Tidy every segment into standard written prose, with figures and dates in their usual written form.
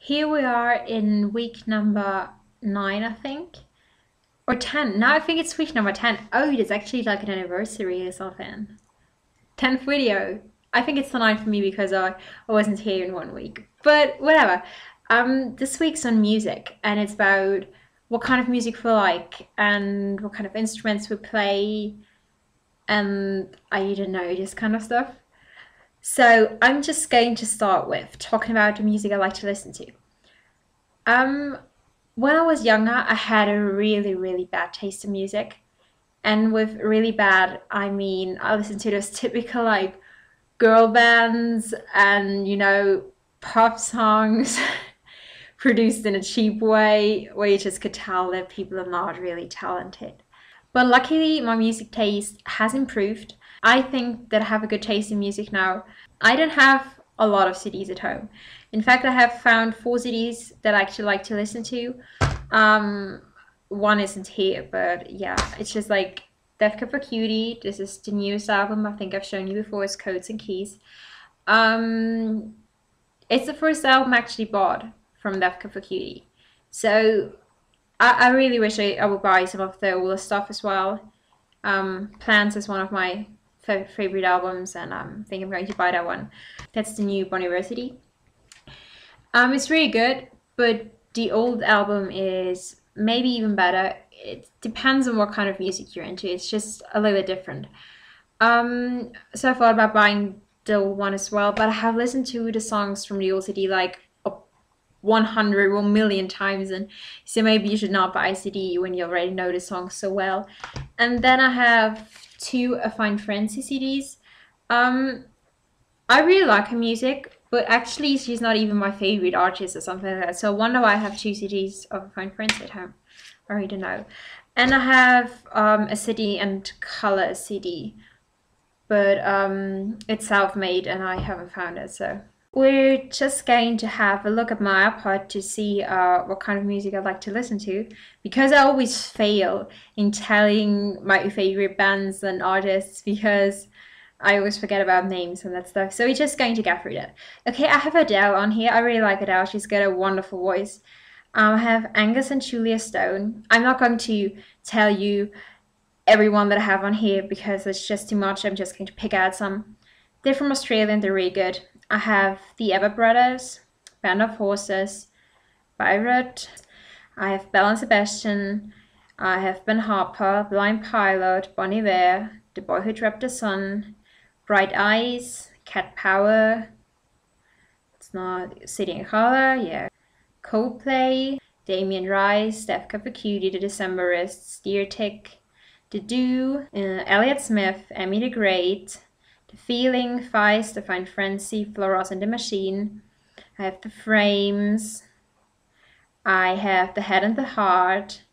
Here we are in week number 9, I think. Or 10. No, I think it's week number 10. Oh, it's actually like an anniversary or something. 10th video. I think it's the 9th for me because I wasn't here in 1 week. But whatever. This week's on music, and it's about what kind of music we like and what kind of instruments we play, and I don't know, this kind of stuff. So I'm just going to start with talking about the music I like to listen to. Um, when I was younger, I had a really, really bad taste in music. And with really bad, I mean, I listened to those typical like girl bands and, pop songs produced in a cheap way where you just could tell that people are not really talented. But luckily, my music taste has improved. I think that I have a good taste in music now. I don't have a lot of CDs at home. In fact, I have found 4 CDs that I actually like to listen to. Um, One isn't here, but yeah, it's just like Def Cab for Cutie. This is the newest album. I think I've shown you before. It's Codes and Keys. Um, it's the first album I actually bought from Def Cab for Cutie. So I really wish I would buy some of the older stuff as well. Plants is one of my favorite albums, and I think I'm going to buy that one. That's the new Bon University. It's really good, but the old album is maybe even better. It depends on what kind of music you're into. It's just a little bit different. So I thought about buying the old one as well, but I have listened to the songs from the old CD like 100 or million times, and so maybe you should not buy a CD when you already know the song so well. And then I have two A Fine Francie CDs. I really like her music, but actually she's not even my favorite artist or something like that. So I wonder why I have two CDs of A Fine Francie at home. I really don't know. And I have a City and Color CD, but it's self-made and I haven't found it, so we're just going to have a look at my iPod to see what kind of music I like to listen to, because I always fail in telling my favorite bands and artists because I always forget about names and that stuff. So we're just going to get through that. Okay, I have Adele on here. I really like Adele. She's got a wonderful voice. I have Angus and Julia Stone. I'm not going to tell you everyone that I have on here because it's just too much. I'm just going to pick out some. They're from Australia and they're really good. I have the Ever Brothers, Band of Horses, Bayreuth. I have Belle and Sebastian. I have Ben Harper, Blind Pilot, Bon Iver, The Boy Who Dreamt the Sun, Bright Eyes, Cat Power. It's not City and Color, yeah. Coldplay, Damien Rice, Def Cab for Cutie, The Decemberists, Deer Tick, The Do, Elliott Smith, Emmy the Great, The Feeling, Feist, The Fine Frenzy, Florence and the Machine. I have The Frames. I have The Head and the Heart.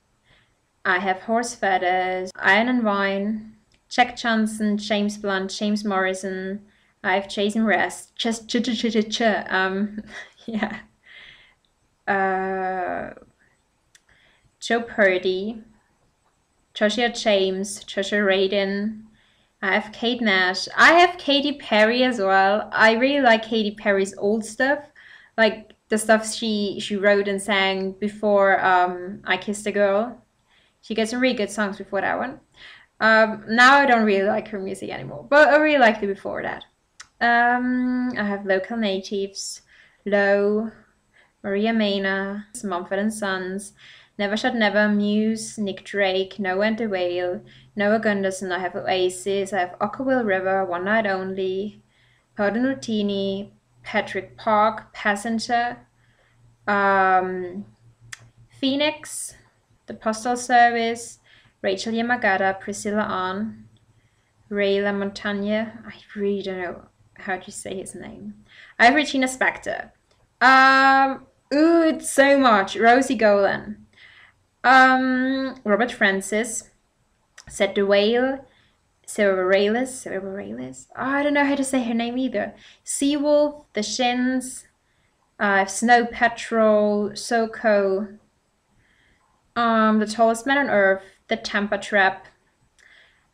I have Horse Feathers, Iron and Wine, Jack Johnson, James Blunt, James Morrison. I have Jason Rest. Just yeah. Joe Purdy, Joshua James, Joshua Radin. I have Kate Nash. I have Katy Perry as well. I really like Katy Perry's old stuff, like the stuff she wrote and sang before I Kissed a Girl. She gets some really good songs before that one. Now I don't really like her music anymore, but I really liked it before that. I have Local Natives, Low, Maria Mena, Mumford & Sons, Never Shot Never, Muse, Nick Drake, Noah and the Whale, Noah Gunderson. I have Oasis, I have Ockerville River, One Night Only, Paolo Nutini, Patrick Park, Passenger, Phoenix, The Postal Service, Rachel Yamagata, Priscilla Ahn, Ray LaMontagne. I really don't know how to say his name. I have Regina Spektor. Ooh, it's so much. Rosie Golan. Robert Francis. Seth the Whale. Sarah Bareilles. Oh, I don't know how to say her name either. Seawolf, The Shins. I have Snow Patrol, Soko. The Tallest Man on Earth, The Tampa Trap.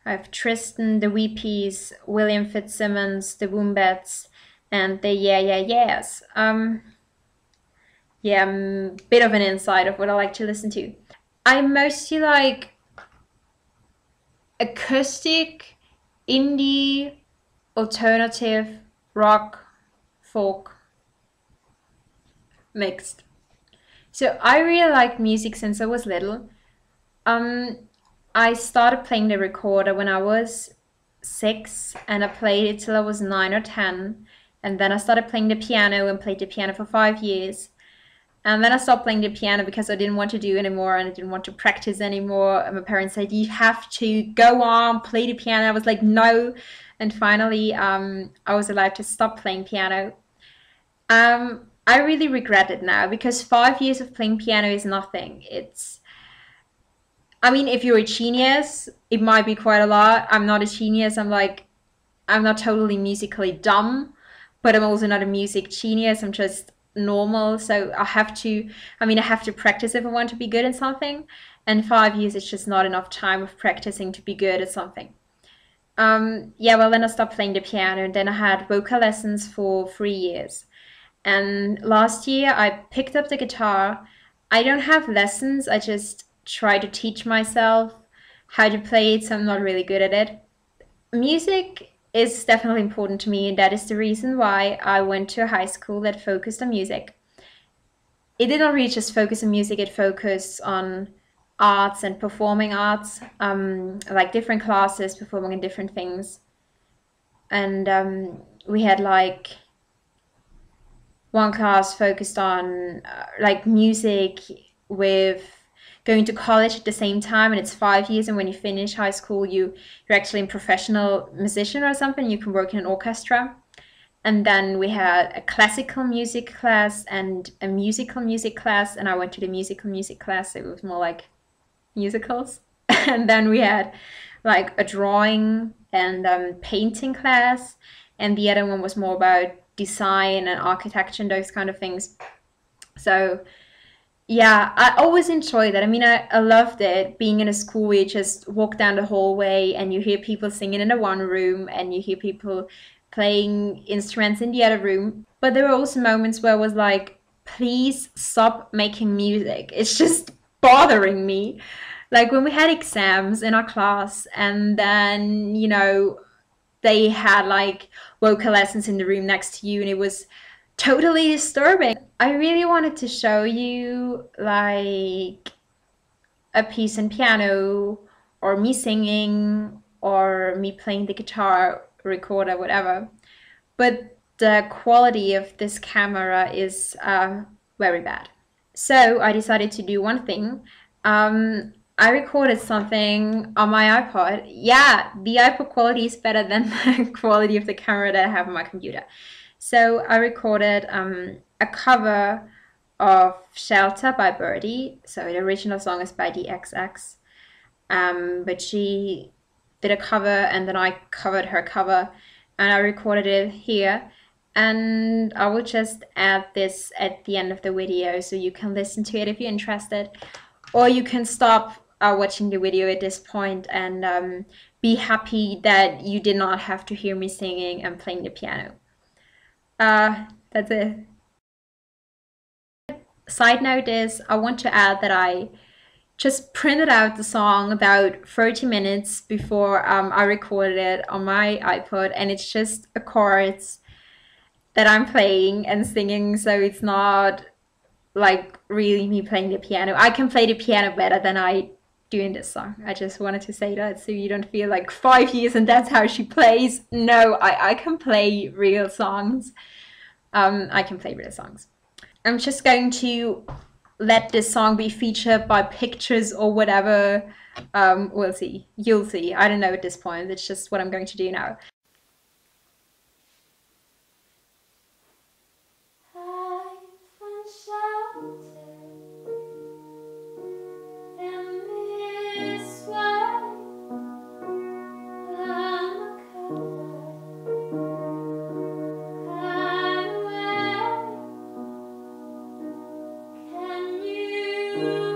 I have Tristan, The Wee Peas, William Fitzsimmons, The Wombats, and the Yeah Yeah Yeahs. yeah, bit of an insight of what I like to listen to. I mostly like acoustic, indie, alternative, rock, folk, mixed. So I really like music since I was little. Um, I started playing the recorder when I was 6, and I played it till I was 9 or 10. And then I started playing the piano and played the piano for 5 years. And then I stopped playing the piano because I didn't want to do anymore and I didn't want to practice anymore. And my parents said, "You have to go on, play the piano." I was like, "No." And finally, I was allowed to stop playing piano. I really regret it now because 5 years of playing piano is nothing. I mean, if you're a genius, it might be quite a lot. I'm not a genius. I'm not totally musically dumb, but I'm also not a music genius. I'm just normal. So I have to practice if I want to be good at something. And 5 years is just not enough time of practicing to be good at something. Yeah, well, then I stopped playing the piano and then I had vocal lessons for 3 years. And last year I picked up the guitar. I don't have lessons, I just try to teach myself how to play it, so I'm not really good at it. Music is definitely important to me, and that is the reason why I went to a high school that focused on music. It did not really just focus on music, it focused on arts and performing arts, like different classes performing in different things. And we had like one class focused on like music with going to college at the same time, and it's 5 years, and when you finish high school you're actually a professional musician or something, you can work in an orchestra. And then we had a classical music class and a musical music class, and I went to the musical music class, so it was more like musicals. And then we had like a drawing and painting class, and the other one was more about design and architecture and those kind of things. So yeah, I always enjoyed that. I mean, I loved it being in a school where you just walk down the hallway and you hear people singing in the one room and you hear people playing instruments in the other room. But there were also moments where I was like, please stop making music. It's just bothering me. Like when we had exams in our class, and then, they had like vocal lessons in the room next to you, and it was totally disturbing. I really wanted to show you like a piece in piano or me singing or me playing the guitar, recorder, whatever. But the quality of this camera is very bad. So I decided to do one thing. I recorded something on my iPod. Yeah, the iPod quality is better than the quality of the camera that I have on my computer. So I recorded a cover of Shelter by Birdie. So the original song is by the XX. But she did a cover and then I covered her cover and I recorded it here. And I will just add this at the end of the video so you can listen to it if you're interested. Or you can stop watching the video at this point and be happy that you did not have to hear me singing and playing the piano. That's it. Side note is I want to add that I just printed out the song about 30 minutes before I recorded it on my iPod, and it's just a chords that I'm playing and singing, so it's not like really me playing the piano. I can play the piano better than I do in this song. I just wanted to say that so you don't feel like 5 years and that's how she plays. No, I can play real songs. I can play real songs. I'm just going to let this song be featured by pictures or whatever. We'll see. You'll see. I don't know at this point. It's just what I'm going to do now. You